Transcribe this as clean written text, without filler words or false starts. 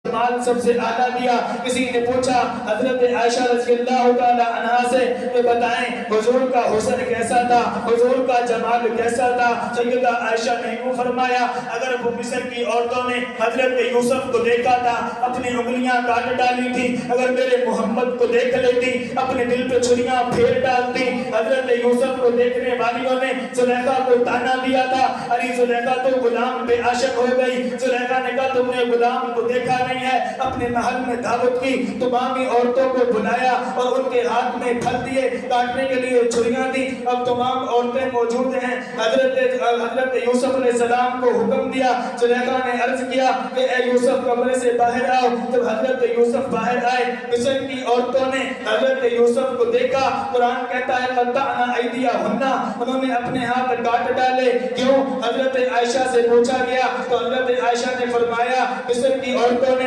مال سب سے اعلیٰ دیا. کسی نے پوچھا حضرت عائشہ رضی اللہ تعالی عنہا سے کہ بتائیں حضور کا حسن کیسا تھا, حضور کا جمال کیسا تھا؟ سیدہ عائشہ نے یوں فرمایا, اگر وہ مصر کی عورتوں نے حضرت یوسف کو دیکھا تھا اپنی انگلیاں کاٹ ڈالی تھی, اگر میرے محمد کو دیکھ لیتی اپنے دل پہ چھریاں پھیر ڈالتی. حضرت یوسف کو دیکھنے والیوں نے زلیخا کو تانا دیا تھا, ارے زلیخا تو غلام پہ عاشق ہو گئی. زلیخا نے کہا تم نے غلام کو دیکھا نہیں ہے. اپنے محل میں دعوت کی, تمامی عورتوں کو بلایا اور ان کے ہاتھ میں پھل دیے, کاٹنے کے لیے چھریاں دی. اب تمام عورتیں موجود ہیں. حضرت یوسف علیہ السلام کو حکم دیا. زلیخا نے عرض کیا کہ اے یوسف کمرے سے باہر آؤ. جب حضرت یوسف باہر آئے, مصر کی عورتوں نے حضرت یوسف کو دیکھا. قرآن کہتا ہے قطعنا ایدیہن, انہوں نے اپنے ہاتھ کاٹ ڈالے. کیوں؟ حضرت عائشہ سے پوچھا گیا تو حضرت عائشہ نے فرمایا مصر کی عورتوں